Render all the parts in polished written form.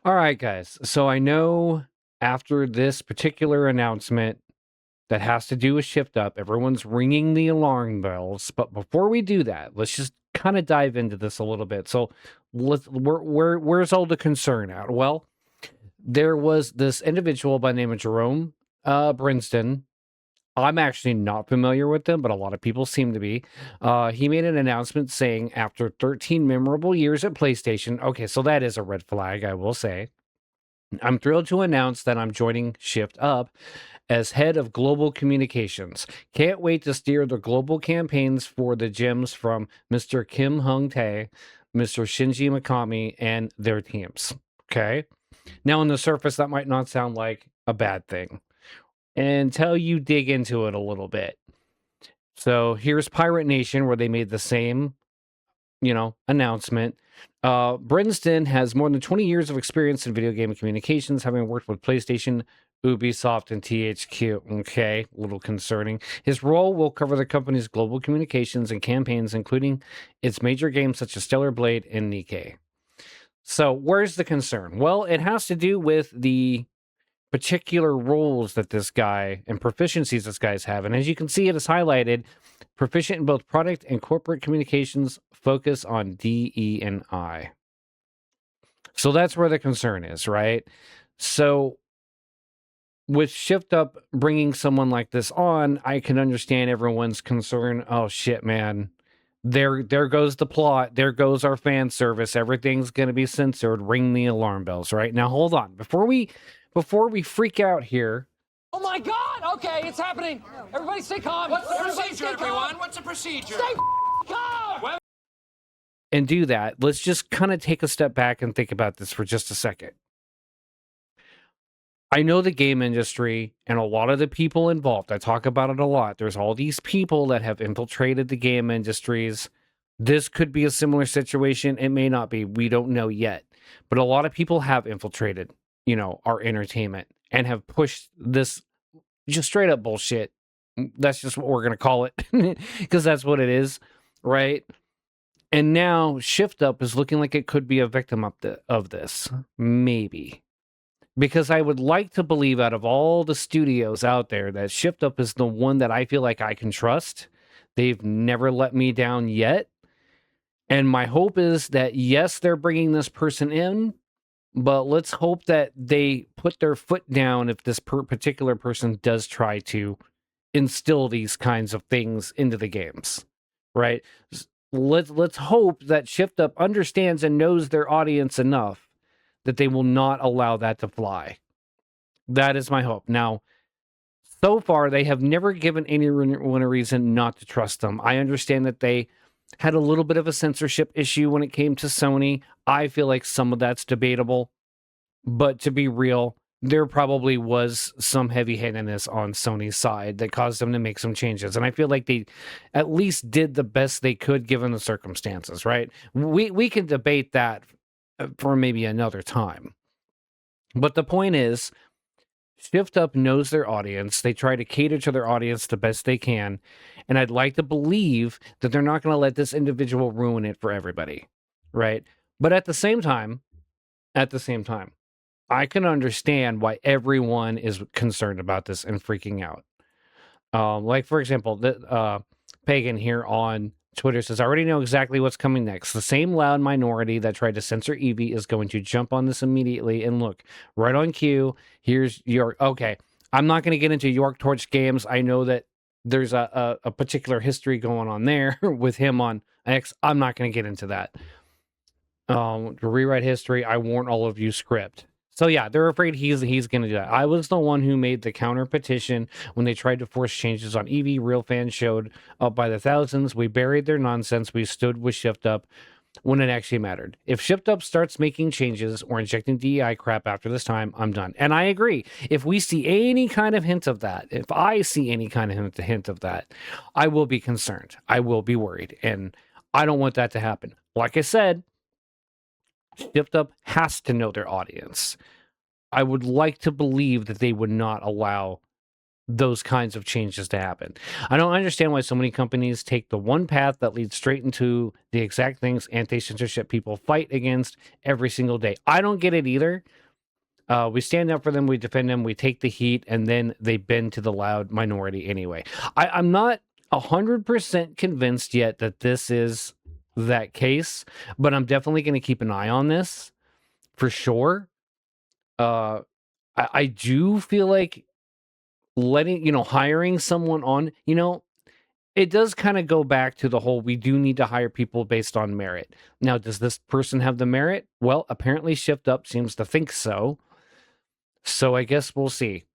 All right, guys. So I know after this particular announcement that has to do with Shift Up, everyone's ringing the alarm bells. But before we do that, let's just kind of dive into this a little bit. So where's all the concern at? Well, there was this individual by the name of Jerome Brinston. I'm actually not familiar with them, but a lot of people seem to be. He made an announcement saying after 13 memorable years at PlayStation, okay, so that is a red flag, I will say. I'm thrilled to announce that I'm joining Shift Up as head of global communications. Can't wait to steer the global campaigns for the gyms from Mr. Kim Hung Tae, Mr. Shinji Mikami, and their teams. Okay. Now, on the surface, that might not sound like a bad thing until you dig into it a little bit. So here's Pirate Nation, where they made the same announcement. Brinston has more than 20 years of experience in video game communications, having worked with PlayStation, Ubisoft, and THQ. Okay, a little concerning. His role will cover the company's global communications and campaigns, including its major games such as Stellar Blade and Nikkei. So, where's the concern? Well, it has to do with the particular roles that this guy and proficiencies this guy's have. And as you can see, it is highlighted proficient in both product and corporate communications, focus on DE and I. So that's where the concern is, right? So with Shift Up bringing someone like this on, I can understand everyone's concern. Oh shit, man. There goes the plot. There goes our fan service. Everything's going to be censored. Ring the alarm bells, right? Now hold on. Before we freak out here. Oh my God! Okay, it's happening. Everybody stay calm. What's the procedure, everyone? What's the procedure? Stay calm. And do that. Let's just kind of take a step back and think about this for just a second. I know the game industry and a lot of the people involved. I talk about it a lot. There's all these people that have infiltrated the game industries. This could be a similar situation. It may not be. We don't know yet. But a lot of people have infiltrated, our entertainment and have pushed this just straight up bullshit. That's just what we're going to call it because that's what it is, right? And now Shift Up is looking like it could be a victim of this. Maybe. Because I would like to believe out of all the studios out there that Shift Up is the one that I feel like I can trust. They've never let me down yet. And my hope is that, yes, they're bringing this person in, but let's hope that they put their foot down if this particular person does try to instill these kinds of things into the games, right? Let's hope that Shift Up understands and knows their audience enough that they will not allow that to fly. That is my hope. Now, so far, they have never given anyone a reason not to trust them. I understand that they had a little bit of a censorship issue when it came to Sony. I feel like some of that's debatable. But to be real, there probably was some heavy-handedness on Sony's side that caused them to make some changes. And I feel like they at least did the best they could given the circumstances, right? We can debate that for maybe another time. But the point is, Shift Up knows their audience. They try to cater to their audience the best they can. And I'd like to believe that they're not going to let this individual ruin it for everybody, right? But at the same time, I can understand why everyone is concerned about this and freaking out. Like, for example, Pagan here on Twitter says, I already know exactly what's coming next. The same loud minority that tried to censor Eevee is going to jump on this immediately. And look, right on cue, here's your... Okay, I'm not going to get into York Torch games. I know that there's a particular history going on there with him on X. I'm not going to get into that. To rewrite history, I warn all of you script. So yeah, they're afraid he's going to do that. I was the one who made the counter petition when they tried to force changes on Eevee. Real fans showed up by the thousands. We buried their nonsense. We stood with Shift Up when it actually mattered. If Shift Up starts making changes or injecting DEI crap after this time, I'm done. And I agree. If we see any kind of hint of that, if I see any kind of hint of that, I will be concerned. I will be worried. And I don't want that to happen. Like I said, Shift Up has to know their audience. I would like to believe that they would not allow those kinds of changes to happen. I don't understand why so many companies take the one path that leads straight into the exact things anti-censorship people fight against every single day. I don't get it either. We stand up for them, we defend them, we take the heat, and then they bend to the loud minority anyway. I'm not 100% convinced yet that this is that case, but I'm definitely going to keep an eye on this for sure. I do feel like hiring someone on, it does kind of go back to the whole, we do need to hire people based on merit. Now, does this person have the merit? Well, apparently Shift Up seems to think so. So I guess we'll see.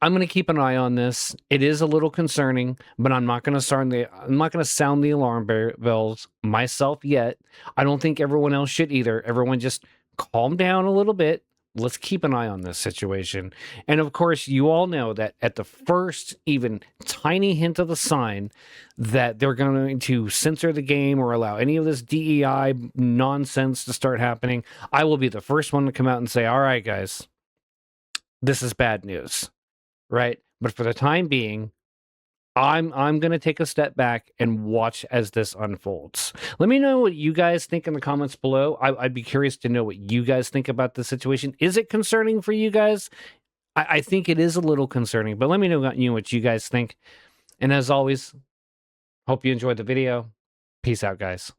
I'm going to keep an eye on this. It is a little concerning, but I'm not going to sound the alarm bells myself yet. I don't think everyone else should either. Everyone just calm down a little bit. Let's keep an eye on this situation. And of course, you all know that at the first even tiny hint of the sign that they're going to censor the game or allow any of this DEI nonsense to start happening, I will be the first one to come out and say, all right, guys, this is bad news, right? But for the time being, I'm going to take a step back and watch as this unfolds. Let me know what you guys think in the comments below. I'd be curious to know what you guys think about the situation. Is it concerning for you guys? I think it is a little concerning, but let me know what you guys think. And as always, hope you enjoyed the video. Peace out, guys.